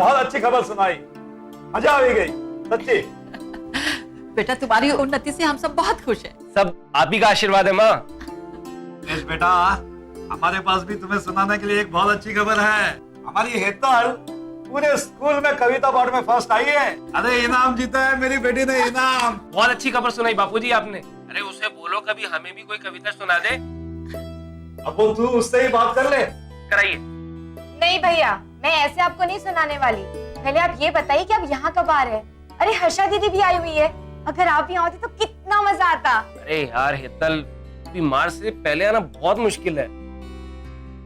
बहुत अच्छी खबर सुनाई, मजा आ गई सच्ची। बेटा तुम्हारी उन्नति से हम सब बहुत खुश हैं। सब आप ही का आशीर्वाद है माँ। बेटा हमारे पास भी तुम्हें सुनाने के लिए एक बहुत अच्छी खबर है। हमारी हेतल पूरे स्कूल में कविता पाठ में फर्स्ट आई है। अरे इनाम जीता है मेरी बेटी ने, इनाम। बहुत अच्छी खबर सुनाई बापूजी आपने। अरे उसे बोलो कभी हमें भी कोई कविता सुना दे। अब वो तू उससे ही बात कर ले। कराइए। नहीं भैया, मैं ऐसे आपको नहीं सुनाने वाली। पहले आप ये बताइए कि आप यहाँ कब आ रहे हैं? अरे हर्षा दीदी भी आई हुई है, अगर आप यहाँ होती तो कितना मजा आता। अरे यार हेतल, बीमार से पहले आना बहुत मुश्किल है।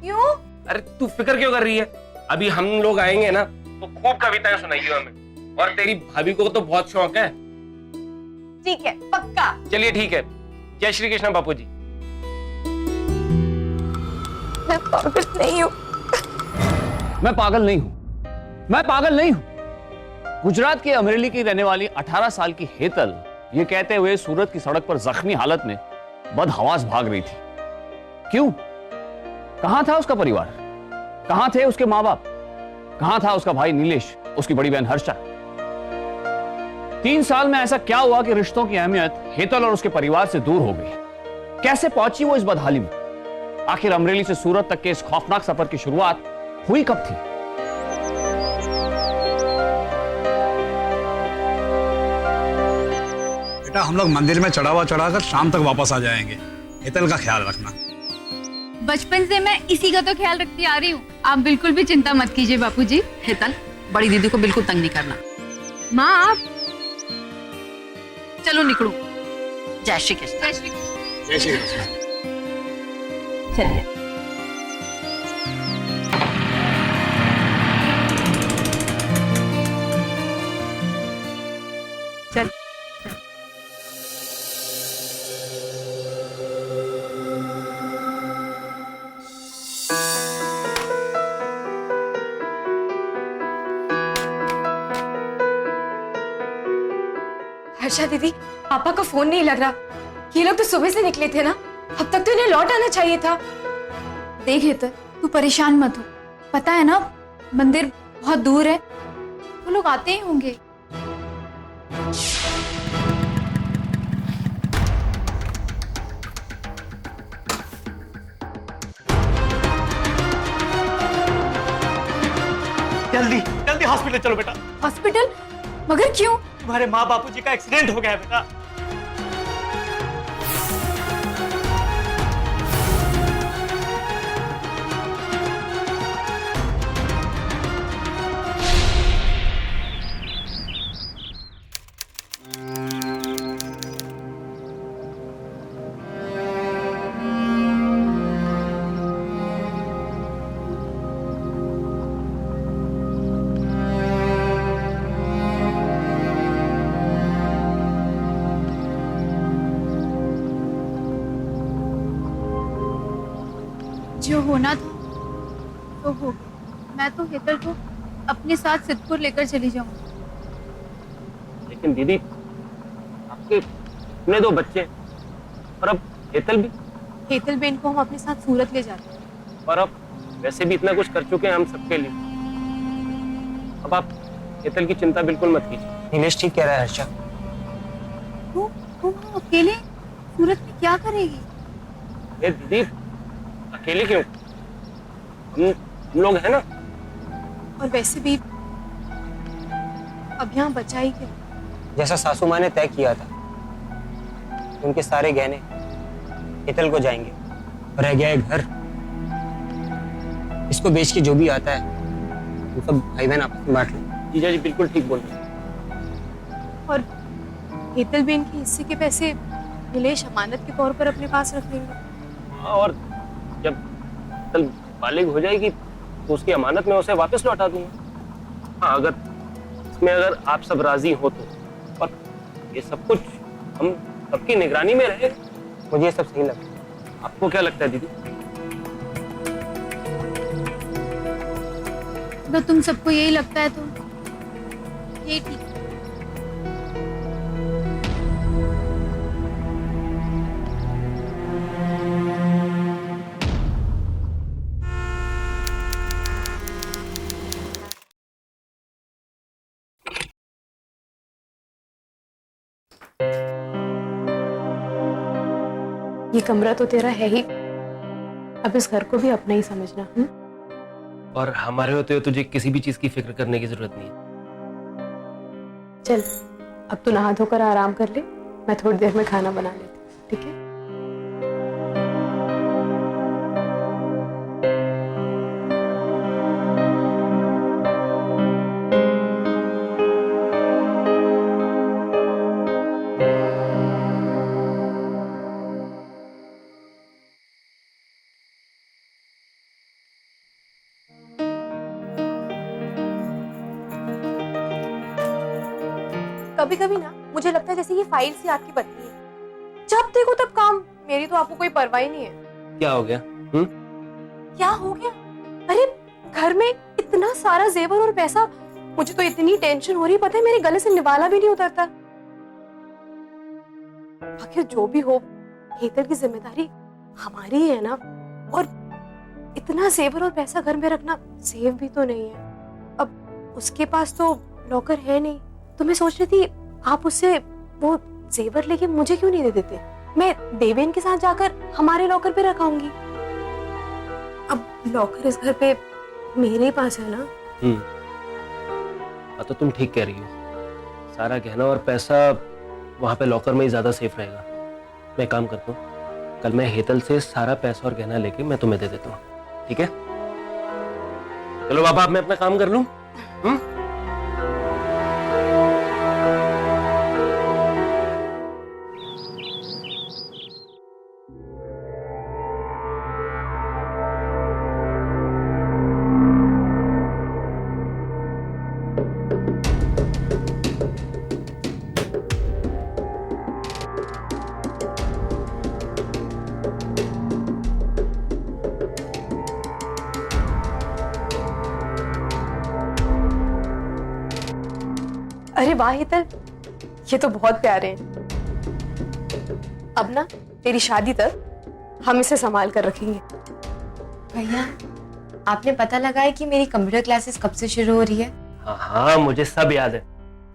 क्यों? अरे तू फिक्र क्यों कर रही है? अभी हम लोग आएंगे ना तो खूब कविताएं सुनाइए हमें। और तेरी भाभी को तो बहुत शौक है। ठीक है, पक्का। चलिए ठीक है। जय श्री कृष्ण बापूजी। मैं पागल नहीं हूँ। मैं पागल नहीं हूं, मैं पागल नहीं हूं। गुजरात के अमरेली की रहने वाली 18 साल की हेतल ये कहते हुए सूरत की सड़क पर जख्मी हालत में बदहवास भाग रही थी। क्यों? कहां था उसका परिवार? कहां थे उसके मां बाप? कहां था उसका भाई नीलेश, उसकी बड़ी बहन हर्षा? 3 साल में ऐसा क्या हुआ कि रिश्तों की अहमियत हेतल और उसके परिवार से दूर हो गई? कैसे पहुंची वो इस बदहाली में? आखिर अमरेली से सूरत तक के इस खौफनाक सफर की शुरुआत हुई कब थी? बेटा हम लोग मंदिर में चढ़ावा चढ़ाकर शाम तक वापस आ जाएंगे। हेतल का ख्याल रखना। बचपन से मैं इसी का तो ख्याल रखती आ रही हूँ, आप बिल्कुल भी चिंता मत कीजिए बापूजी। हेतल, बड़ी दीदी को बिल्कुल तंग नहीं करना। माँ आप चलो निकलो। जय श्री कृष्ण। जय श्री कृष्ण। जय श्री कृष्ण। चलिए। चल। हर्षा दीदी, पापा का फोन नहीं लग रहा। ये लोग तो सुबह से निकले थे ना, अब तक तो इन्हें लौट आना चाहिए था। देख हेतल, तू परेशान मत हो। पता है ना, मंदिर बहुत दूर है, वो लोग आते ही होंगे। जल्दी जल्दी हॉस्पिटल चलो बेटा। हॉस्पिटल? मगर क्यों? तुम्हारे माँ बापूजी का एक्सीडेंट हो गया है बेटा। जो होना था तो हो गया। मैं तो हेतल को अपने साथ सिद्धपुर लेकर चली जाऊंगी। लेकिन दीदी आपके अपने 2 बच्चे हैं और अब हेतल भी। हेतल बेन को हम अपने साथ सूरत ले जाते हैं। और अब वैसे भी इतना कुछ कर चुके हैं हम सबके लिए। अब आप हेतल की चिंता बिल्कुल मत कीजिए। नीलेश ठीक कह रहा है हर्षा। तू वहाँ अकेले सूरत में क्या करेगी? ए दीदी अकेले क्यों? हम लोग हैं ना। और वैसे भी अब यहाँ बचा ही क्या? जैसा सासू माँ ने तय किया था, उनके सारे गहने हेतल को जाएंगे। रह गया है घर, इसको बेच के जो भी आता है हम सब भाई बहन आपस में बांट लें। जीजा जी बिल्कुल ठीक बोल रहे हैं। और हेतल बेन के हिस्से के पैसे नीलेश अमानत के तौर पर अपने पास रख लेंगे। और जब हेतल बालिग हो जाएगी तो उसकी अमानत में उसे वापस लौटा दूंगा। हाँ, अगर आप सब राजी हो तो। और ये सब कुछ हम सबकी निगरानी में रहे। मुझे ये सब सही लगता है। आपको क्या लगता है दीदी? अगर तुम सबको यही लगता है तो ये ठीक है। ये कमरा तो तेरा है ही, अब इस घर को भी अपना ही समझना। और हमारे होते हुए तुझे किसी भी चीज की फिक्र करने की जरूरत नहीं है। चल अब तू नहा धोकर आराम कर ले, मैं थोड़ी देर में खाना बना लेती हूँ, ठीक है? कभी कभी ना मुझे लगता है जैसे ये फाइल सी आपकी पत्नी है, जब देखो तब काम। मेरी तो आपको कोई परवाह ही नहीं है। क्या हो गया? क्या हो गया? अरे घर में इतना सारा जेवर और पैसा, मुझे तो इतनी टेंशन हो रही, पता है मेरे गले से निवाला भी नहीं उतरता। आखिर जो भी हो, हेतल की जिम्मेदारी हमारी ही है ना, और इतना जेवर और पैसा घर में रखना सेफ भी तो नहीं है। अब उसके पास तो लॉकर है नहीं, तो मैं सोच रही थी आप उससे वो जेवर लेके मुझे क्यों नहीं दे देते? मैं देवेन के साथ जाकर हमारे लॉकर पे रखाऊंगी। अब लॉकर इस घर पे मेरे ही पास है ना। तो तुम ठीक कह रही हो, सारा गहना और पैसा वहां पे लॉकर में ही ज्यादा सेफ रहेगा। मैं काम करता हूँ, कल मैं हेतल से सारा पैसा और गहना लेके मैं तुम्हें दे देता हूँ, ठीक है? चलो बाबा, अब मैं अपना काम कर लूं। अरे वाह हेतल, ये तो बहुत प्यारे हैं। अब ना तेरी शादी तक हम इसे संभाल कर रखेंगे। भैया, आपने पता लगाया कि मेरी कंप्यूटर क्लासेस कब से शुरू हो रही है? हाँ, मुझे सब याद है।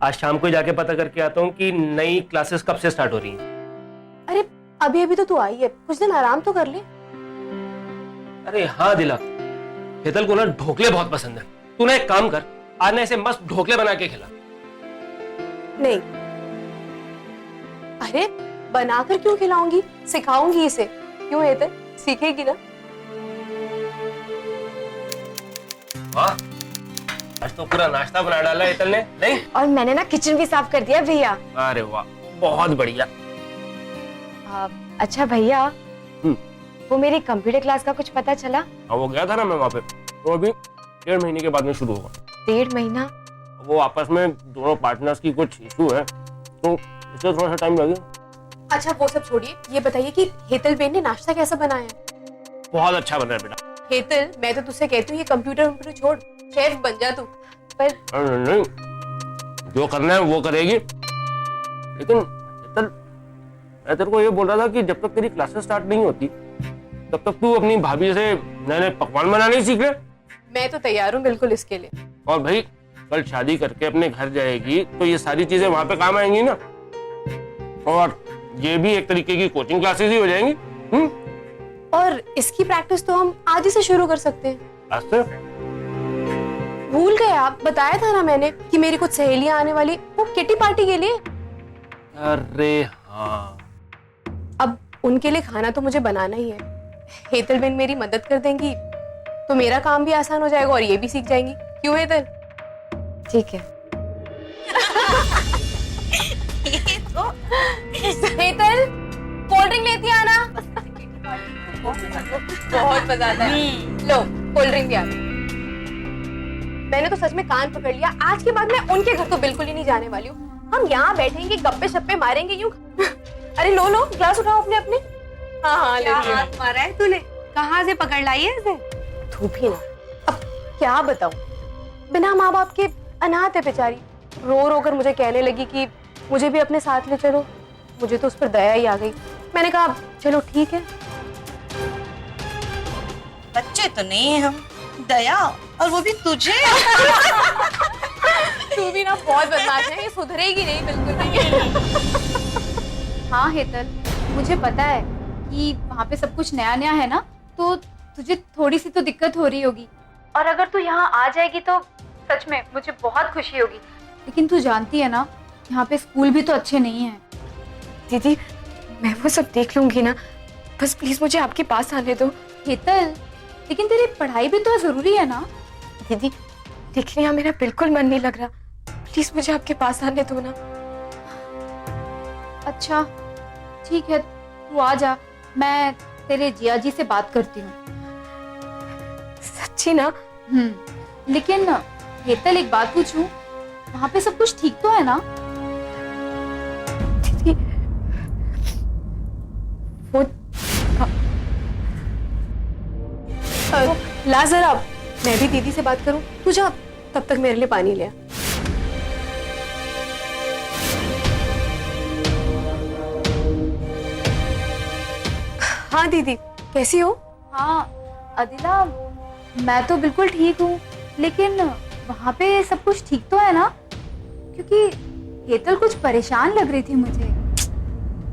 आज शाम को जाके पता करके आता हूँ कि नई क्लासेस कब से स्टार्ट हो रही हैं। अरे अभी अभी तो तू आई है, कुछ दिन आराम तो कर ले। अरे हाँ दिला, हेतल को ना ढोकले बहुत पसंद है। तू ना एक काम कर, आज ना इसे मस्त ढोकले बना के खिला। नहीं, अरे बनाकर क्यों खिलाऊंगी, सिखाऊंगी इसे। क्यों हेतल, सीखेगी ना? वाह, आज तो पूरा नाश्ता बना डाला हेतल ने। नहीं, और मैंने ना किचन भी साफ कर दिया भैया। अरे वाह, बहुत बढ़िया। अच्छा भैया, वो मेरी कंप्यूटर क्लास का कुछ पता चला? हाँ, वो गया था ना मैं वहाँ पे, तो अभी 1.5 महीने के बाद में शुरू होगा। 1.5 महीना? वो आपस में दोनों पार्टनर्स की कुछ इशू है, तो इसलिए थोड़ा सा टाइम लगेगा। अच्छा वो सब छोड़िए, ये बताइए कि हेतल बेन ने नाश्ता कैसा बनाया? बहुत अच्छा बना है बेटा। हेतल, मैं तो तुझसे कहती हूँ ये कंप्यूटर छोड़, शेफ बन जा तू। पर नहीं, जो करना है वो करेगी। लेकिन हेतल, मैं तेरे को ये बोल रहा था कि जब तक तेरी क्लासेस स्टार्ट नहीं होती तब तक तू अपनी भाभी से नए नए पकवान बनाने ही सीख ले। मैं तो तैयार हूँ बिल्कुल इसके लिए। और भाई, कल शादी करके अपने घर जाएगी तो ये सारी चीजें वहां पे काम आएंगी ना, और ये भी एक तरीके की कोचिंग क्लासेस ही हो जाएंगी। और इसकी प्रैक्टिस तो हम आज ही से शुरू कर सकते हैं। आज से? भूल गए आप, बताया था ना मैंने कि मेरी कुछ सहेलियां आने वाली, वो किटी पार्टी के लिए। अरे हाँ, अब उनके लिए खाना तो मुझे बनाना ही है। हेतल बेन मेरी मदद कर देंगी तो मेरा काम भी आसान हो जाएगा और ये भी सीख जाएंगी। क्यों हेतल? ठीक है। हेतल, कोल्ड ड्रिंक लेती आना। बहुत मजा आता है। लो कोल्ड ड्रिंक भी आ गई। मैंने तो सच में कान पकड़ लिया, आज के बाद मैं उनके घर तो बिल्कुल ही नहीं जाने वाली हूँ। हम यहाँ बैठेंगे, गप्पे शप्पे मारेंगे यूं। अरे लो लो, ग्लास उठाओ अपने अपने। हाँ हाँ, ले हाथ मारा है तूने, कहाँ से पकड़ लाई है इसे? तू भी ना, अब क्या बताऊं, बिना माँ बाप के अनाथ है बेचारी। रो रो कर मुझे कहने लगी कि मुझे भी अपने साथ ले चलो। मुझे तो उस पर दया ही आ गई। मैंने कहा चलो ठीक है। बच्चे तो नहीं है हम, दया, और वो भी तुझे। तू भी ना बहुत बदमाश है, ये सुधरेगी नहीं बिल्कुल भी। हाँ हेतल, मुझे पता है कि वहाँ पे सब कुछ नया नया है ना, तो तुझे थोड़ी सी तो दिक्कत हो रही होगी। और अगर तू यहाँ आ जाएगी तो सच में मुझे बहुत खुशी होगी। लेकिन तू जानती है ना, यहाँ पे स्कूल भी तो अच्छे नहीं हैं। दीदी मैं वो सब देख लूंगी ना, बस प्लीज मुझे आपके पास आने दो। हेतल, लेकिन तेरी पढ़ाई भी तो जरूरी है ना। दीदी देखने यहाँ मेरा बिल्कुल मन नहीं लग रहा, प्लीज मुझे आपके पास आने दो ना। अच्छा ठीक है, तू आ जा, मैं तेरे जिया जी से बात करती हूँ। सच्ची ना? लेकिन हेतल एक बात पूछूं, वहाँ पे सब कुछ ठीक तो है ना? दीदी वो ला जरा, मैं भी दीदी से बात करूं। तू जा, तब तक मेरे लिए पानी ले आ। हाँ दीदी कैसी हो? हाँ अदिला, मैं तो बिल्कुल ठीक हूँ, लेकिन वहाँ पे सब कुछ ठीक तो है ना? क्योंकि हेतल कुछ परेशान लग रही थी मुझे।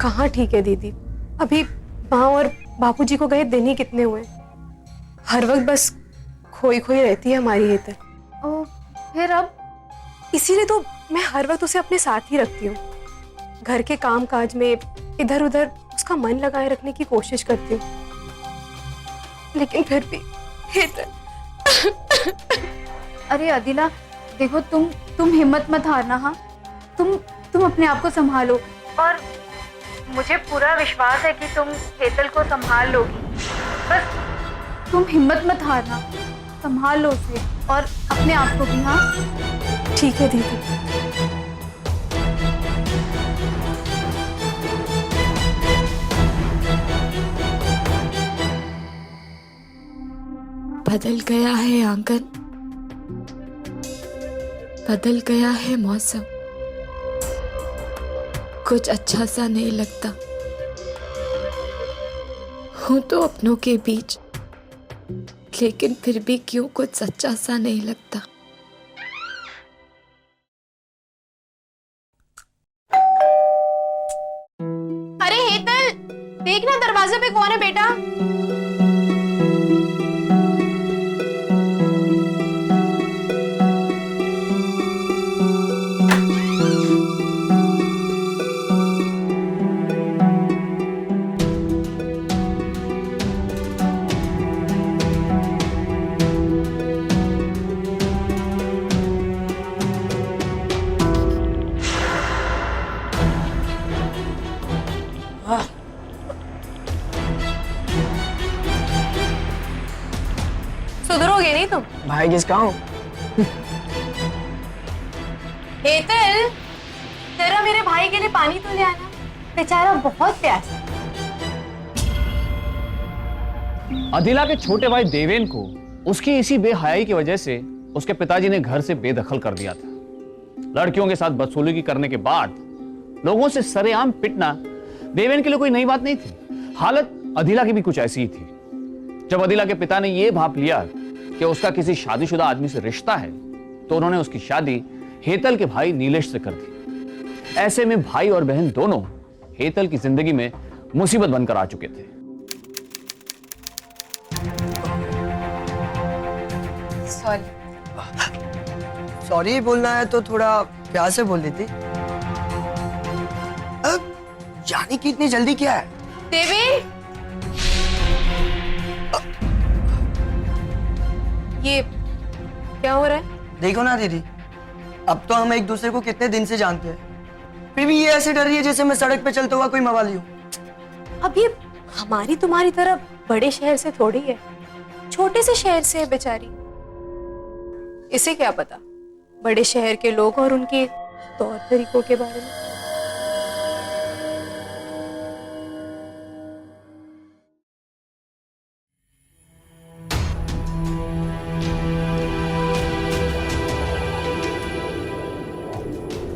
कहाँ ठीक है दीदी, अभी माँ और बापूजी को गए दिन ही कितने हुए। हर वक्त बस खोई खोई रहती है हमारी हेतल। ओ, फिर अब? इसीलिए तो मैं हर वक्त उसे अपने साथ ही रखती हूँ। घर के काम काज में इधर उधर उसका मन लगाए रखने की कोशिश करती हूँ, लेकिन फिर भी हेतल। अरे अदिला देखो, तुम हिम्मत मत हारना। हाँ, तुम अपने आप को संभालो, और मुझे पूरा विश्वास है कि तुम हेतल को संभाल लोगी। बस तुम हिम्मत मत हारना, संभाल लो उसे और अपने आप को भी। हाँ ठीक है दीदी। बदल गया है आंगन, बदल गया है मौसम, कुछ अच्छा सा नहीं लगता। हूं तो अपनों के बीच, लेकिन फिर भी क्यों कुछ सच्चा सा नहीं लगता। अरे हेतल, देखना दरवाजे पे कौन है बेटा। सुधरोगे नहीं तुम? भाई किसका हूँ? हेतल, जरा मेरे भाई के लिए पानी तो ले आना, बेचारा बहुत प्यासा। अदिला के छोटे भाई देवेन को उसकी इसी बेहयाई की वजह से उसके पिताजी ने घर से बेदखल कर दिया था। लड़कियों के साथ बदसलूकी करने के बाद लोगों से सरेआम पिटना देवेन के लिए कोई नई बात नहीं थी। हालत अदिला की भी कुछ ऐसी ही थी। जब अदिला के पिता ने यह भाप लिया कि उसका किसी शादीशुदा आदमी से रिश्ता है, तो उन्होंने उसकी शादी हेतल के भाई नीलेश से कर दी। ऐसे में भाई और बहन दोनों हेतल की जिंदगी में मुसीबत बनकर आ चुके थे। सॉरी बोलना है तो थोड़ा प्यार से बोल देती। जाने की इतनी जल्दी क्या है? देवेन, ये क्या हो रहा है? देखो ना दीदी, अब तो हम एक दूसरे को कितने दिन से जानते हैं, फिर भी ये ऐसे डर रही है जैसे मैं सड़क पे चलता हुआ कोई मवाली हूँ। अब ये हमारी तुम्हारी तरह बड़े शहर से थोड़ी है, छोटे से शहर से है बेचारी। इसे क्या पता बड़े शहर के लोग और उनके तौर तरीकों के बारे में।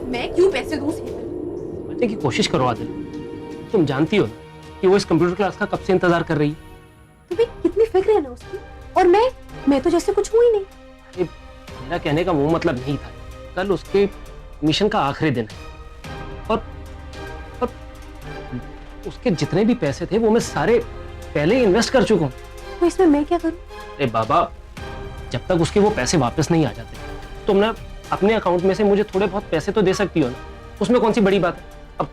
मैं क्यों पैसे दूं? समझने की कोशिश करो आदिल, तुम जानती हो ना कि वो इस कंप्यूटर क्लास का कब से इंतजार कर रही है। तुम्हें कितनी फिक्र है ना उसकी, और मैं तो जैसे कुछ हुई नहीं। ये मेरा कहने का वो मतलब नहीं था। कल उसके मिशन का आखिरी दिन है, और उसके जितने भी पैसे थे वो मैं सारे पहले ही इन्वेस्ट कर चुका हूँ। तो इसमें मैं क्या करूं? अरे बाबा, जब तक उसके वो पैसे वापस नहीं आ जाते तुम ना अपने अकाउंट में से मुझे थोड़े बहुत पैसे तो दे सकती हो ना, उसमें कौन सी बड़ी बात है। अब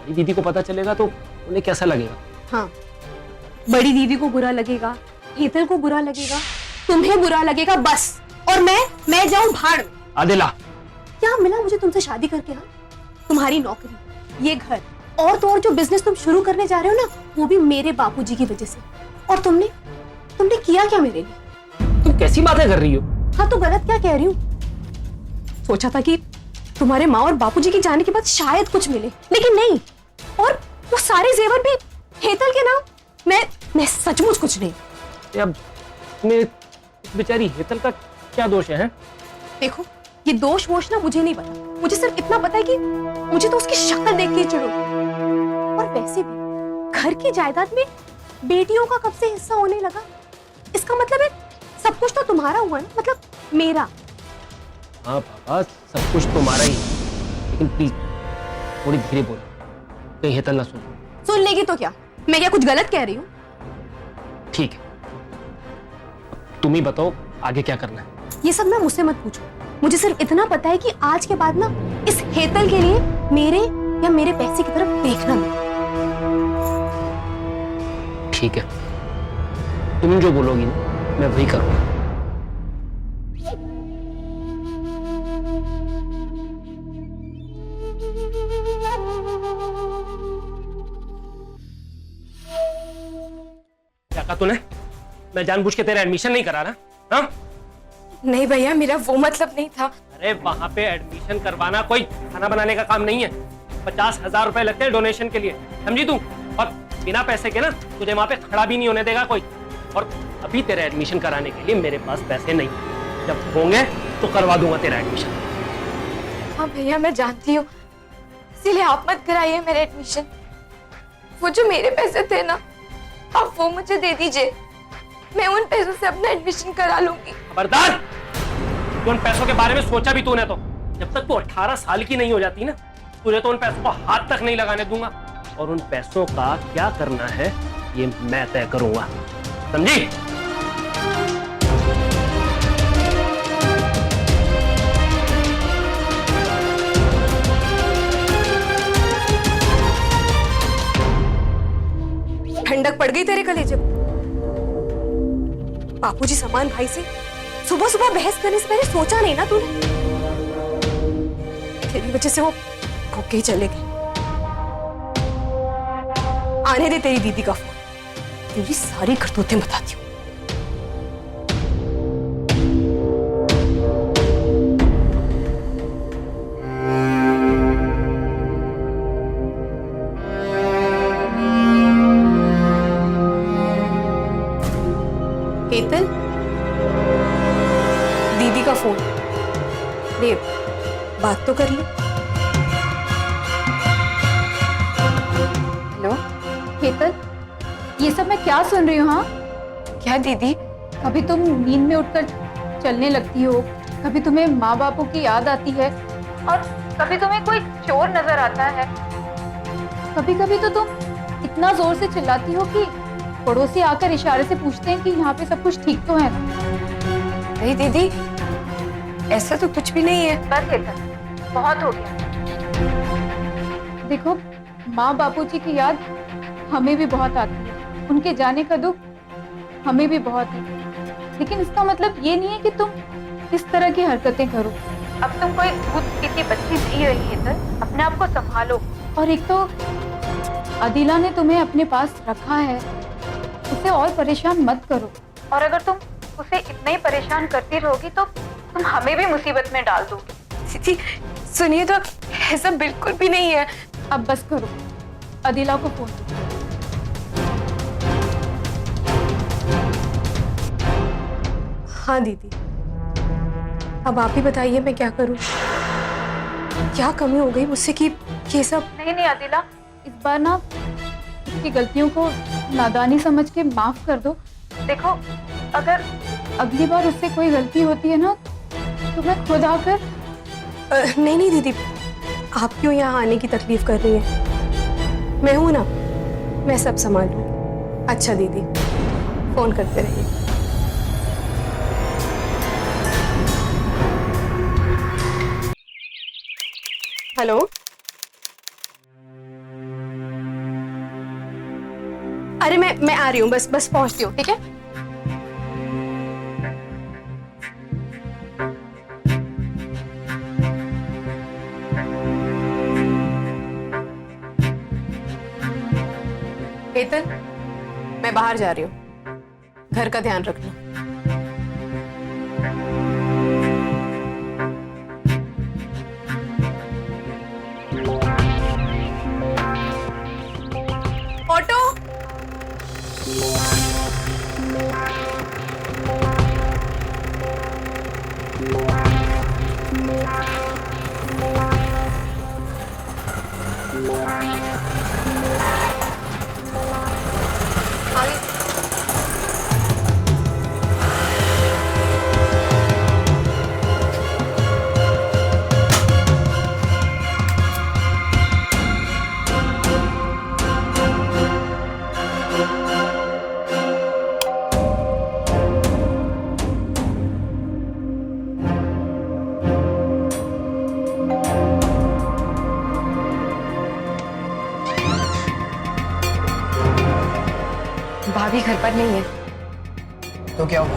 बड़ी दीदी को पता चलेगा तो उन्हें कैसा लगेगा? हाँ, बड़ी दीदी को बुरा लगेगा, हेतल को बुरा लगेगा, तुम्हें बुरा लगेगा, बस। और मैं जाऊं भाड़ में। आदिला, क्या मिला मुझे तुमसे शादी करके? हाँ, तुम्हारी नौकरी, ये घर और तो और जो बिजनेस तुम शुरू करने जा रहे हो ना, वो भी मेरे बापूजी की वजह से। और तुमने किया क्या मेरे लिए? तुम कैसी बातें कर रही हो? हाँ, तो गलत क्या कह रही हूँ? सोचा था कि तुम्हारे माँ और बापूजी की जाने के बाद शायद कुछ मिले, लेकिन नहीं। और वो सारे जेवर भी हेतल के नाम। मैं सचमुच कुछ नहीं। अब मैं बेचारी हेतल का क्या दोष है? देखो, ये दोष वोश ना मुझे नहीं पता, मुझे सिर्फ इतना पता है कि मुझे तो उसकी शक्ल देख के चिढ़ होती। और वैसे भी घर की जायदाद में बेटियों का कब से हिस्सा होने लगा? इसका मतलब है सब कुछ तो तुम्हारा हुआ ना, मतलब मेरा। हाँ बाबा, सब कुछ तुम्हारा ही, लेकिन प्लीज थोड़ी धीरे बोलो, कहीं हेतल ना सुन लेगी तो क्या? मैं क्या कुछ गलत कह रही हूँ? ठीक है, तुम ही बताओ आगे क्या करना है। ये सब ना मुझसे मत पूछो, मुझे सिर्फ इतना पता है कि आज के बाद ना इस हेतल के लिए मेरे या मेरे पैसे की तरफ देखना नहीं। ठीक है, तुम जो बोलोगी ना मैं वही करूंगा। क्या कहा तूने? मैं जानबूझ के तेरा एडमिशन नहीं करा रहा? हाँ? नहीं भैया, मेरा वो मतलब नहीं था। अरे वहां पे एडमिशन करवाना कोई खाना बनाने का काम नहीं है। 50,000 रुपए लगते हैं डोनेशन के लिए, समझी तू? और बिना पैसे के ना तुझे वहां पे खड़ा भी नहीं होने देगा कोई। और अभी तेरा एडमिशन कराने के लिए मेरे पास पैसे नहीं, जब होंगे तो करवा दूंगा तेरा एडमिशन। हाँ भैया, मैं जानती हूँ, इसीलिए आप मत कराइए मेरे एडमिशन। वो जो मेरे पैसे थे ना, आप वो मुझे दे दीजिए, मैं उन पैसों से अपना एडमिशन करा लूंगी। खबरदार! तो उन पैसों के बारे में सोचा भी तूने तो? जब तक तू 18 साल की नहीं हो जाती ना, तुझे तो उन पैसों को हाथ तक नहीं लगाने दूंगा। और उन पैसों का क्या करना है ये मैं तय करूंगा, समझी? ठंडक पड़ गई तेरे कलेजे में? बापूजी समान भाई से सुबह सुबह बहस करने से पहले सोचा नहीं ना तूने? तेरी वजह से वो भूखे ही चले गए। आने दे तेरी दीदी का फोन, तेरी सारी करतूतें बताती हूँ। हेतल, दीदी का फोन। ले, बात तो कर ले। हेलो हेतल, ये सब मैं क्या सुन रही हूँ? हाँ, क्या दीदी? कभी तुम नींद में उठकर चलने लगती हो, कभी तुम्हें माँ बापों की याद आती है, और कभी तुम्हें कोई चोर नजर आता है। कभी कभी तो तुम इतना जोर से चिल्लाती हो कि पड़ोसी आकर इशारे से पूछते हैं कि यहाँ पे सब कुछ ठीक तो है ना? नहीं दीदी, ऐसा तो कुछ भी नहीं है। बस हेतल, बहुत हो गया। देखो, माँ बापूजी की याद हमें भी बहुत आती है, उनके जाने का दुख हमें भी बहुत है, लेकिन इसका मतलब ये नहीं है कि तुम इस तरह की हरकतें करो। अब तुम कोई दूध पीती बच्ची नहीं रही हेतल, अपने आप को संभालो। और एक तो अदिला ने तुम्हें अपने पास रखा है, उसे और परेशान मत करो। और अगर तुम उसे इतना ही परेशान करती रहोगी तो तुम हमें भी मुसीबत में डाल दोगी। दीदी सुनिए, तो ऐसा बिल्कुल भी नहीं है। अब बस करो, अदिला को फोन करो। हाँ दीदी, अब आप ही बताइए मैं क्या करूं? क्या कमी हो गई मुझसे कि ये सब? नहीं अदिला, इस बार ना उसकी गलतियों को नादानी समझ के माफ कर दो। देखो, अगर अगली बार उससे कोई गलती होती है ना तो मैं खुद आकर। नहीं दीदी, आप क्यों यहाँ आने की तकलीफ कर रही हैं? मैं हूं ना, मैं सब संभाल लूँ। अच्छा दीदी, फोन करते रहिए। हेलो, अरे मैं आ रही हूँ, बस पहुंचती हूँ, ठीक है? हेतल, मैं बाहर जा रही हूँ, घर का ध्यान रखना। ऑटो, भाभी घर पर नहीं है। तो क्या हुआ?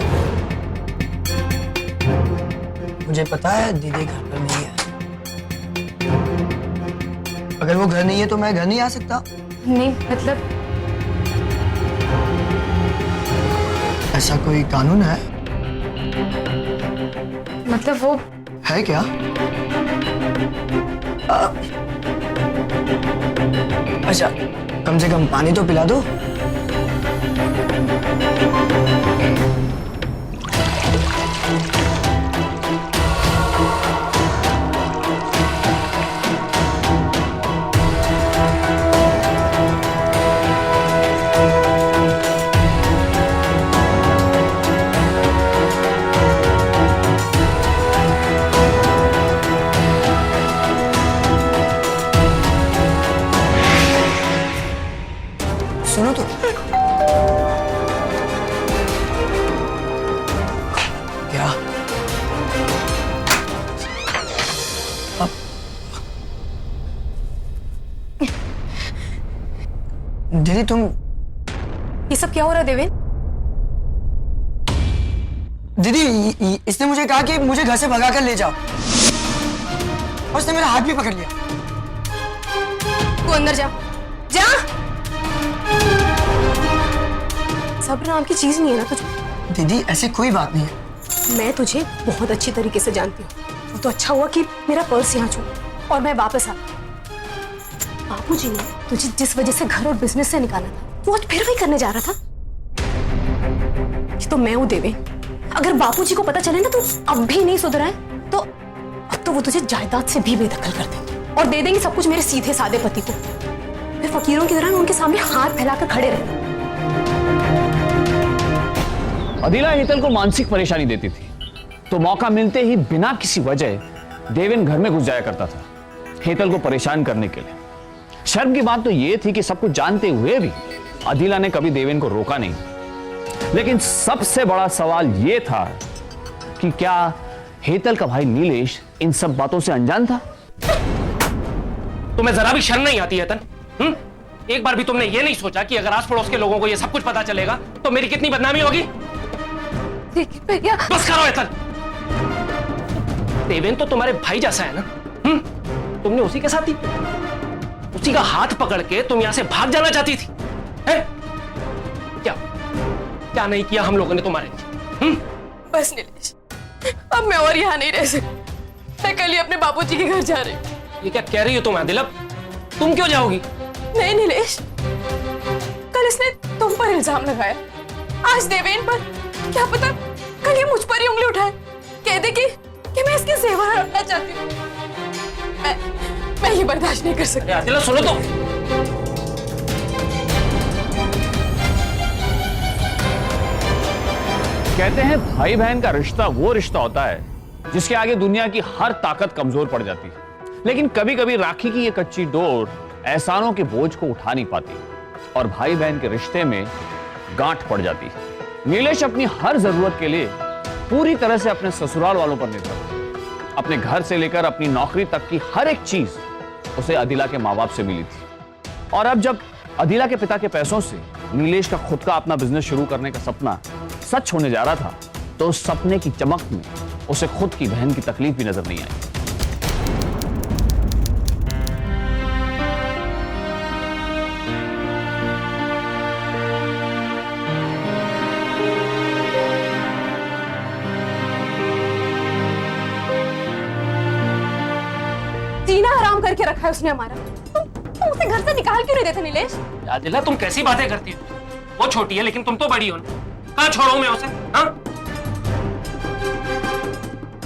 मुझे पता है दीदी घर पर नहीं है। अगर वो घर नहीं है तो मैं घर नहीं आ सकता। नहीं मतलब ऐसा कोई कानून है? मतलब वो है क्या? अच्छा, कम से कम पानी तो पिला दो। सुनो तो, क्या अब दीदी तुम, ये सब क्या हो रहा है देवेन? दीदी इसने मुझे कहा कि मुझे घर से भगा कर ले जाओ और उसने मेरा हाथ भी पकड़ लिया। तू अंदर जा, जा। सब्र नाम की चीज नहीं है ना तुझे? दीदी ऐसी कोई बात नहीं है। मैं तुझे बहुत अच्छी तरीके से जानती हूँ। वो तो अच्छा हुआ कि मेरा पर्स यहाँ छूटा और मैं वापस आ गई। बाबूजी ने तुझे जिस वजह से घर और बिजनेस से निकाला था, वो आज फिर वही करने जा रहा था। ये तो मैं हूँ देवे। अगर बाबूजी को पता चले ना तो अब भी नहीं सुधरा है, तो अब तो वो तुझे जायदाद से भी बेदखल कर देंगे और दे देंगे सब कुछ मेरे सीधे सादे पति को। फिर फकीरों की तरह उनके सामने हाथ फैलाकर खड़े रहना। अदिला हेतल को मानसिक परेशानी देती थी, तो मौका मिलते ही बिना किसी वजह देवेन घर में घुस जाया करता था हेतल को परेशान करने के लिए। शर्म की बात तो यह थी कि सब कुछ जानते हुए भी अदिला ने कभी देवेन को रोका नहीं। लेकिन सबसे बड़ा सवाल यह था कि क्या हेतल का भाई नीलेश इन सब बातों से अनजान था? तुम्हें जरा भी शर्म नहीं आती है तन? एक बार भी तुमने ये नहीं सोचा कि अगर आस पड़ोस के लोगों को ये सब कुछ पता चलेगा तो मेरी कितनी बदनामी होगी? देखिए भैया, बस करो हेतल। देवेन तो तुम्हारे भाई जैसा है ना? तुमने उसी के साथ ही, उसी का हाथ पकड़ के तुम यहां से भाग जाना चाहती थी, है? क्या नहीं किया हम लोगों ने तुम्हारे लिए? बस नीलेश, अब मैं और यहाँ नहीं रह सकती। मैं कल ही अपने बाबूजी के घर जा रही हूँ। ये क्या कह रही हो तुम आदिला? तुम क्यों जाओगी? नहीं नीलेश, कल इसने तुम पर इल्जाम लगाया, आज देवेन पर। क्या पता कल ये मुझ पर ही उंगली उठाए, कह दे कि मैं इसकी सेवा करना चाहती हूँ। मैं ये बर्दाश्त नहीं कर सकती। आदिला सुनो तो। कहते हैं भाई बहन का रिश्ता वो रिश्ता होता है जिसके आगे दुनिया की हर ताकत कमजोर पड़ जाती है। लेकिन कभी कभी राखी की ये कच्ची डोर एहसानों के बोझ को उठा नहीं पाती। और भाई बहन के रिश्ते में गांठ पड़ जाती है। नीलेश अपनी हर जरूरत के लिए पूरी तरह से अपने ससुराल वालों पर निर्भर है। अपने घर से लेकर अपनी नौकरी तक की हर एक चीज उसे अदिला के माँ बाप से मिली थी। और अब जब अदिला के पिता के पैसों से नीलेश का खुद का अपना बिजनेस शुरू करने का सपना सच होने जा रहा था, तो उस सपने की चमक में उसे खुद की बहन की तकलीफ भी नजर नहीं आई। जीना हराम करके रखा है उसने हमारा। तुम उसे घर से निकाल क्यों नहीं देते नीलेश? आदिला, तुम कैसी बातें करती हो? वो छोटी है लेकिन तुम तो बड़ी हो ना। कहाँ छोड़ो मैं उसे? हाँ?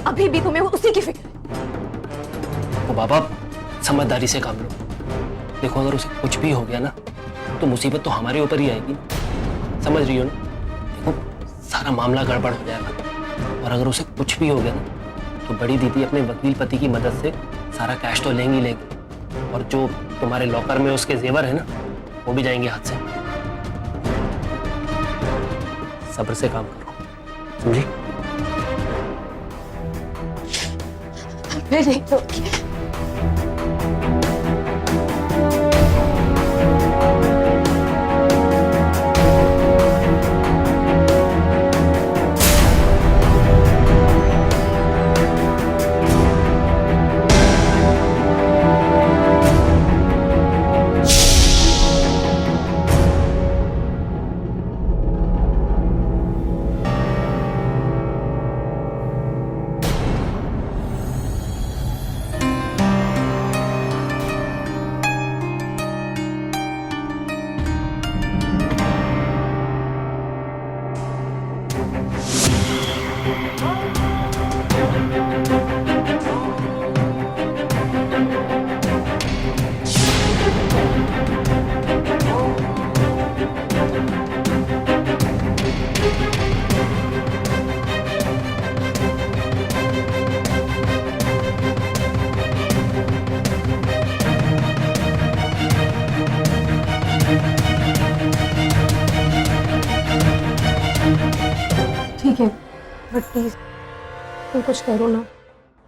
अभी भी तुम्हें उसी की फिक्र है। तो बाबा, समझदारी से काम लो। देखो, अगर उसे कुछ भी हो गया ना तो मुसीबत तो हमारे ऊपर ही आएगी। समझ रही हो ना? देखो, सारा मामला गड़बड़ हो जाएगा। और अगर उसे कुछ भी हो गया ना तो बड़ी दीदी अपने वकील पति की मदद से सारा कैश तो लेंगी। और जो तुम्हारे लॉकर में उसके जेवर है ना, वो भी जाएंगे हाथ से। सब्र से काम करो, समझी? मैं नहीं रोकी। ठीक है, बट प्लीज तुम कुछ करो ना,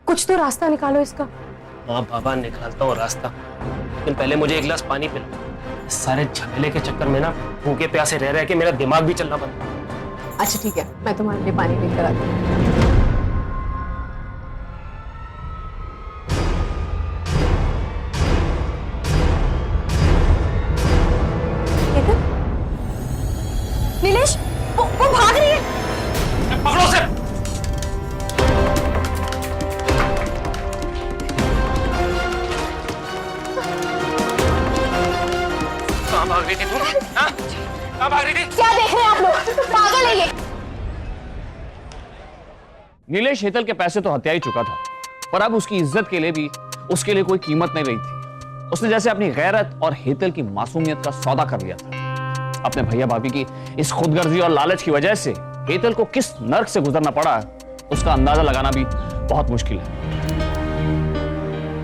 कुछ तो रास्ता निकालो इसका। हाँ बाबा, निकालता हूँ रास्ता, लेकिन पहले मुझे एक गिलास पानी पिला। इस सारे झमेले के चक्कर में ना भूखे प्यासे रह के मेरा दिमाग भी चलना बंद। अच्छा ठीक है, मैं तुम्हारे लिए पानी लेकर आती हूँ। नीलेश, वो भाग रही है। पकड़ो उसे। कहाँ भाग रही थी तुम? हाँ? कहाँ भाग रही थी? क्या देख रहे हैं आप लोग? पागल है ये। नीलेश हेतल के पैसे तो हत्या ही चुका था, पर अब उसकी इज्जत के लिए भी उसके लिए कोई कीमत नहीं रही थी। उसने जैसे अपनी गैरत और हेतल की मासूमियत का सौदा कर लिया था। अपने भैया भाभी की इस खुदगर्जी और लालच की वजह से हेतल को किस नर्क से गुजरना पड़ा, उसका अंदाजा लगाना भी बहुत मुश्किल है।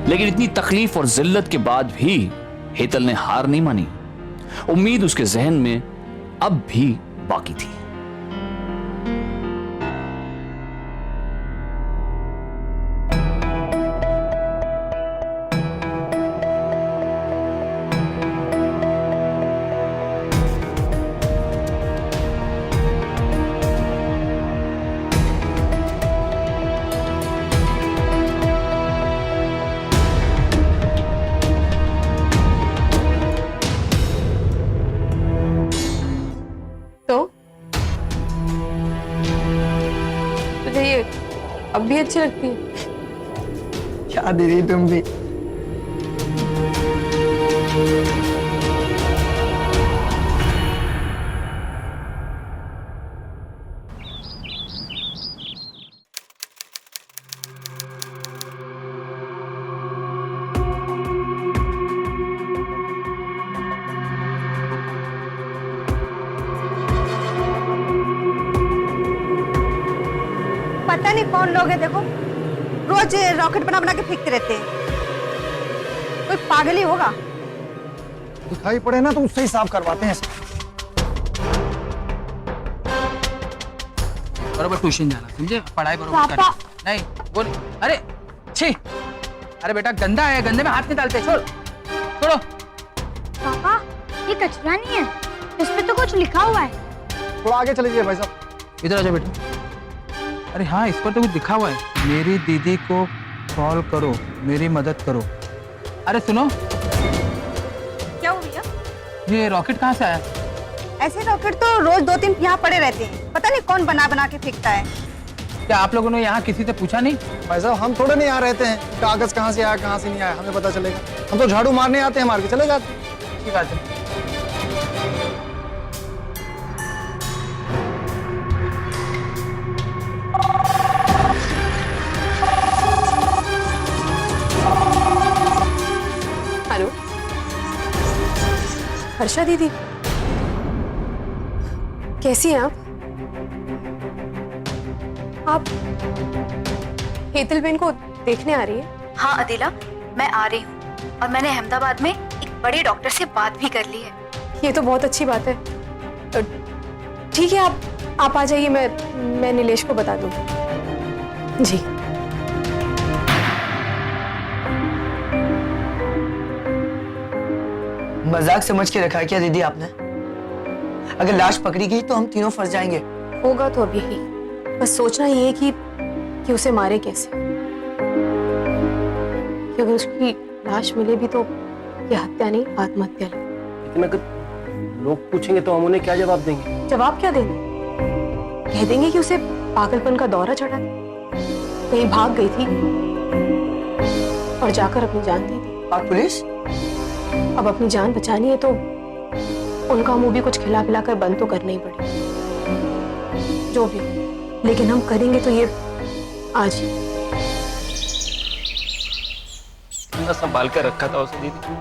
लेकिन इतनी तकलीफ और जिल्लत के बाद भी हेतल ने हार नहीं मानी। उम्मीद उसके जहन में अब भी बाकी थी। अब भी अच्छी लगती है। क्या दीदी तुम भी। पता नहीं कौन लोग हैं, देखो रोज रॉकेट बना बना के फेंकते रहते हैं। कोई पागल ही होगा। दिखाई पड़े ना तो उससे ही साफ करवाते हैं। बरोबर ट्यूशन जाना, समझे? पढ़ाई बरोबर करना। नहीं वो नहीं। अरे छी, अरे बेटा गंदा है, गंदे में हाथ नहीं डालते, छोड़ छोड़ो। पापा ये कचरा नहीं है, इस पे तो कुछ लिखा हुआ है। थोड़ा आगे चले जाइए भाई साहब। इधर आ जाओ बेटा। अरे हाँ, इस पर तो कुछ लिखा हुआ है, मेरी दीदी को कॉल करो, मेरी मदद करो। अरे सुनो, क्या हुआ भैया? ये रॉकेट कहाँ से आया? ऐसे रॉकेट तो रोज 2-3 यहाँ पड़े रहते हैं, पता नहीं कौन बना बना के फेंकता है। क्या आप लोगों ने यहाँ किसी से पूछा नहीं? भाई साहब हम थोड़े नहीं यहाँ रहते हैं, कागज कहाँ से आया कहाँ से नहीं आया हमें पता चलेगा। हम तो झाड़ू मारने आते हैं, मार के चले जाते हैं। अच्छी बात है। हेलो हर्षा दीदी, कैसी हैं आप हेतल बेन को देखने आ रही है? हाँ अदिला, मैं आ रही हूँ और मैंने अहमदाबाद में एक बड़े डॉक्टर से बात भी कर ली है। ये तो बहुत अच्छी बात है। ठीक है, आप आ जाइए, मैं नीलेश को बता दूंगी। जी मजाक समझ के रखा है क्या दीदी आपने? अगर लाश पकड़ी गई तो हम तीनों फंस जाएंगे। होगा तो अभी ही, बस सोचना ये है कि उसे मारे कैसे, कि अगर उसकी लाश मिले भी तो ये हत्या नहीं आत्महत्या है। लेकिन अगर लोग पूछेंगे तो हम उन्हें क्या जवाब देंगे? जवाब क्या देंगे? कह देंगे कि उसे पागलपन का दौरा चढ़ा था, कहीं भाग गई थी और जाकर अपनी जान दे दी। और पुलिस? अब अपनी जान बचानी है तो उनका मुंह भी कुछ खिला पिला कर बंद तो करना ही पड़ेगा। जो भी हो, लेकिन हम करेंगे तो ये आज ही। मैं संभाल कर रखा था उसे दीदी,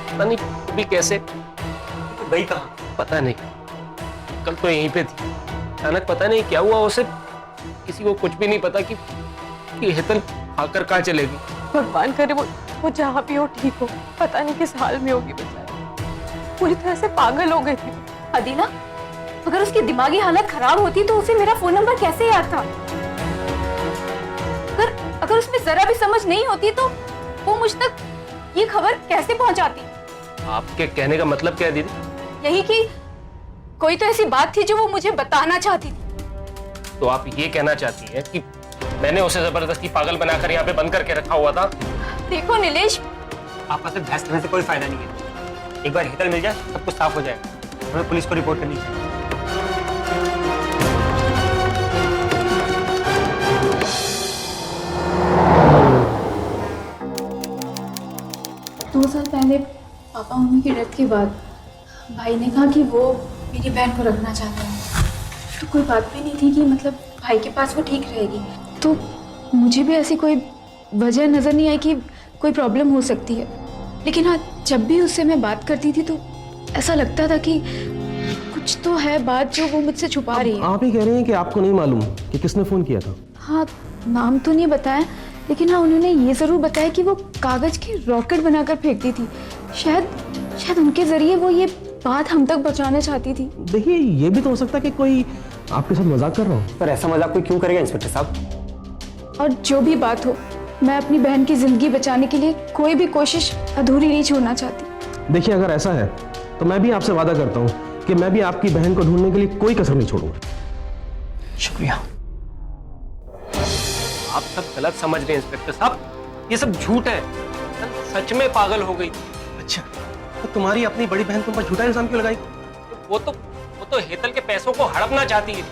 पता नहीं भी कैसे गई कहाँ, पता नहीं। कल तो यहीं पे थी, अचानक पता नहीं क्या हुआ उसे, किसी को कुछ भी नहीं पता कि हेतल आकर कहाँ चलेगी। भगवान करे वो जहाँ भी हो ठीक हो, पता नहीं किस हाल में होगी बेचारी, पूरी तरह से पागल हो गई थी। अदिला, अगर उसकी दिमागी हालत खराब होती तो उसे मेरा फोन नंबर कैसे याद था? अगर उसमें जरा भी समझ नहीं होती तो वो मुझ तक ये खबर कैसे पहुंचाती? आपके कहने का मतलब क्या है दीदी? यही कि कोई तो ऐसी बात थी जो वो मुझे बताना चाहती थी। तो आप ये कहना चाहती हैं कि मैंने उसे जबरदस्ती पागल बनाकर यहाँ पे बंद करके रखा हुआ था? देखो नीलेश, आपका सिर्फ बहस करने से कोई फायदा नहीं है। एक बार हेतल मिल जाए सब कुछ साफ हो जाएगा। हमें पुलिस को रिपोर्ट करनी चाहिए। 2 साल पहले पापा मम्मी की डेथ के बाद भाई ने कहा कि वो मेरी बहन को रखना चाहते हैं, तो कोई बात भी नहीं थी कि मतलब भाई के पास वो ठीक रहेगी। तो मुझे भी ऐसी कोई वजह नज़र नहीं आई कि कोई प्रॉब्लम हो सकती है। लेकिन हाँ, जब भी उससे मैं बात करती थी तो ऐसा लगता था कि कुछ तो है बात जो वो मुझसे छुपा रही है। आप ही कह रही हैं कि आपको नहीं मालूम कि किसने फ़ोन किया था? हाँ, नाम तो नहीं बताया, लेकिन हाँ उन्होंने ये ज़रूर बताया कि वो कागज़ की रॉकेट बनाकर फेंकती थी। शायद उनके ज़रिए वो ये बात हम तक पहुंचाना चाहती थी। देखिए, ये भी तो हो सकता है कि कोई आपके साथ मजाक कर रहा हो। पर ऐसा मजाक कोई क्यों करेगा इंस्पेक्टर साहब? और जो भी बात हो, मैं अपनी बहन की जिंदगी बचाने के लिए कोई भी कोशिश अधूरी नहीं छोड़ना चाहती। देखिए, अगर ऐसा है तो मैं भी आपसे वादा करता हूँ कि मैं भी आपकी बहन को ढूंढने के लिए कोई कसर नहीं छोड़ूंगा। शुक्रिया। आप सब गलत समझ रहे हैं इंस्पेक्टर साहब, ये सब झूठ है। सच में पागल हो गई। अच्छा, तो तुम्हारी अपनी बड़ी बहन तुम पर झूठा इल्जाम क्यों लगाई? वो तो हेतल के पैसों को हड़पना चाहती है,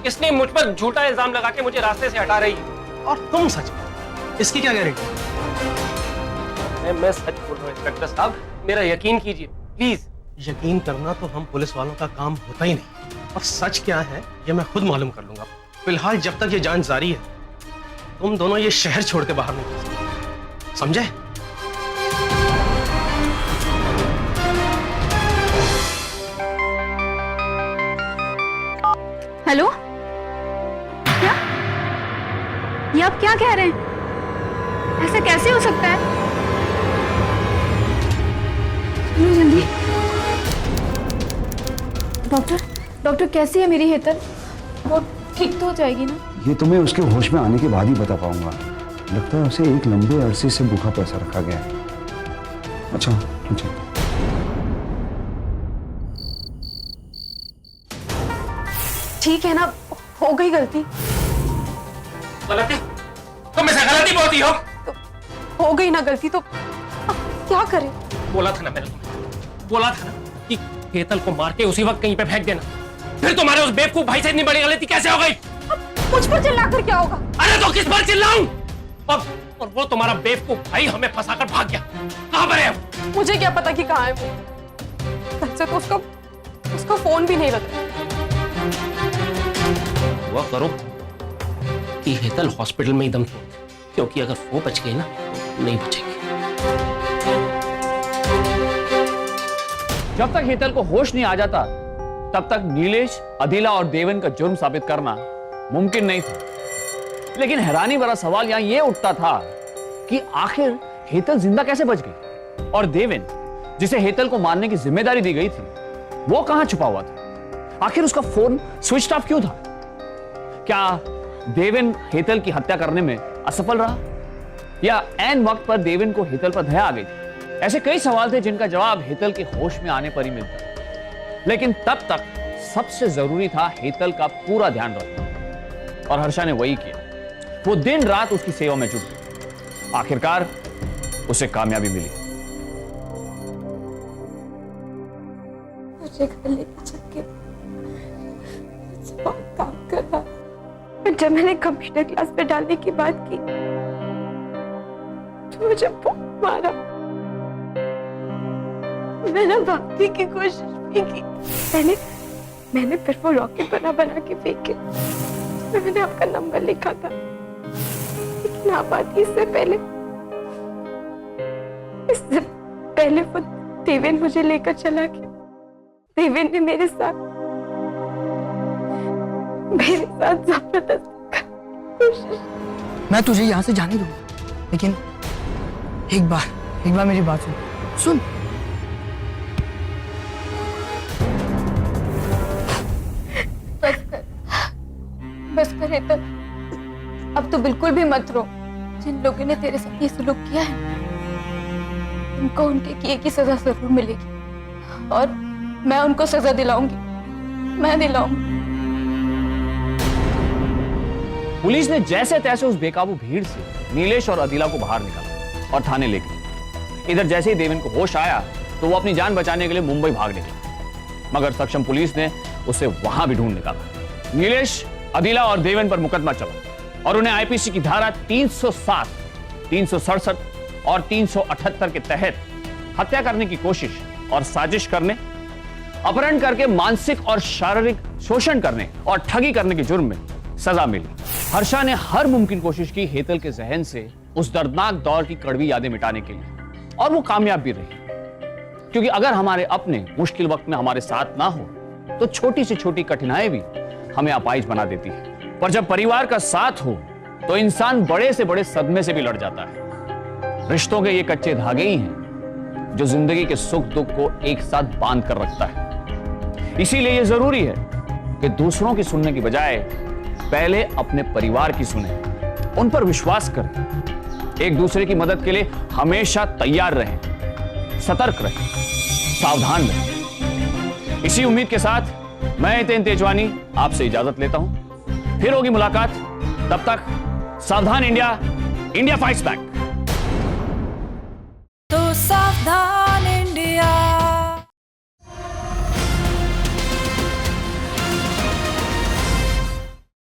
इसलिए मुझ पर झूठा इल्जाम लगा के मुझे रास्ते से हटा रही है। और तुम सच, इसकी क्या गारंटी? मैं सच बोल रहा हूँ इंस्पेक्टर साहब, मेरा यकीन कीजिए प्लीज। यकीन करना तो हम पुलिस वालों का काम होता ही नहीं, और सच क्या है ये मैं खुद मालूम कर लूंगा। फिलहाल जब तक ये जांच जारी है, तुम दोनों ये शहर छोड़ के बाहर नहीं जा सकते, समझे? हेलो, क्या ये आप क्या कह रहे हैं? ऐसा कैसे हो सकता है? डॉक्टर कैसी है मेरी हेतल? वो ठीक तो हो जाएगी ना? ये तुम्हें उसके होश में आने के बाद ही बता पाऊंगा। लगता है उसे एक लंबे अरसे से भूखा प्यासा रखा गया है। अच्छा अच्छा। ठीक है ना, हो गई गलती। गलती? तुम ऐसे गलती बोलती हो? हो गई ना गलती, तो अब क्या करें? बोला था ना मैंने तुम्हें, बोला था ना कि हेतल को मार के उसी वक्त कहीं पे फेंक देना। फिर तुम्हारे उस बेवकूफ भाई से इतनी बड़ी गलती कैसे हो गई? मुझ पर चिल्लाकर क्या होगा? अरे तो किस पर चिल्लाऊं? और वो तुम्हारा बेवकूफ भाई हमें फंसाकर भाग गया। कहां पर है? मुझे क्या पता कि कहाँ है वो। कल से तो उसका फोन भी नहीं लगा। हुआ करो कि हेतल हॉस्पिटल में ही दम तोड़, क्योंकि अगर वो बच गई ना, नहीं बचेगी। जब तक हेतल को होश नहीं आ जाता तब तक नीलेश, अदिला और देवन का जुर्म साबित करना मुमकिन नहीं था। लेकिन हैरानी भरा सवाल यहां यह उठता था कि आखिर हेतल जिंदा कैसे बच गई, और देवन जिसे हेतल को मारने की जिम्मेदारी दी गई थी वो कहां छुपा हुआ था? आखिर उसका फोन स्विच ऑफ क्यों था? क्या देवन हेतल की हत्या करने में असफल रहा, या ऐन वक्त पर देवन को हेतल पर दया आ गई? ऐसे कई सवाल थे जिनका जवाब हेतल के होश में आने पर ही मिलता। लेकिन तब तक सबसे जरूरी था हेतल का पूरा ध्यान रखना, और हर्षा ने वही किया। वो दिन रात उसकी सेवा में जुट गई। आखिरकार उसे कामयाबी मिली। मुझे घर लेके चल के बहुत काम कर रहा। और जब मैंने कंप्यूटर क्लास पे डालने की बात की तो मुझे बहुत मारा। मैंने भागने की कोशिश भी की। मैंने फिर वो रॉकेट बना के फेंके। मैंने आपका नंबर लिखा था, लेकिन आप आती इससे पहले वो देवेन मुझे लेकर चला गया। देवेन ने मेरे साथ जबरदस्ती कोशिश। मैं तुझे यहाँ से जाने दूंगा, लेकिन एक बार मेरी बात सुन। बस कर हेतल, अब तो बिल्कुल भी मत रो। जिन लोगों ने तेरे साथ ये सलूक किया है उनको उनके किए की सजा जरूर मिलेगी, और मैं उनको सजा दिलाऊंगी। मैं दिलाऊंगी। पुलिस ने जैसे तैसे उस बेकाबू भीड़ से नीलेश और अदिला को बाहर निकाला और थाने ले गए। इधर जैसे ही देवेन को होश आया तो वो अपनी जान बचाने के लिए मुंबई भाग निकला, मगर सक्षम पुलिस ने उसे वहां भी ढूंढ निकाला। नीलेश, अदिला और देवेन पर मुकदमा चला और उन्हें आईपीसी की धारा 307, 367 और 378 के तहत हत्या करने की कोशिश और साजिश करने, अपहरण करके मानसिक और शारीरिक शोषण करने और ठगी करने के जुर्म में सजा मिली। हर्षा ने हर मुमकिन कोशिश की हेतल के जहन से उस दर्दनाक दौर की कड़वी यादें मिटाने के लिए, और वो कामयाब भी रही। क्योंकि अगर हमारे अपने मुश्किल वक्त में हमारे साथ ना हो तो छोटी से छोटी कठिनाई भी हमें अपाहिज बना देती है, पर जब परिवार का साथ हो तो इंसान बड़े से बड़े सदमे से भी लड़ जाता है। रिश्तों के ये कच्चे धागे ही हैं जो जिंदगी के सुख दुख को एक साथ बांध कर रखता है। इसीलिए यह जरूरी है कि दूसरों की सुनने की बजाय पहले अपने परिवार की सुने, उन पर विश्वास करें, एक दूसरे की मदद के लिए हमेशा तैयार रहें, सतर्क रहें, सावधान रहें। इसी उम्मीद के साथ मैं हितेन तेजवानी आपसे इजाजत लेता हूं। फिर होगी मुलाकात, तब तक सावधान इंडिया, इंडिया फाइट्स बैक। तो सावधान।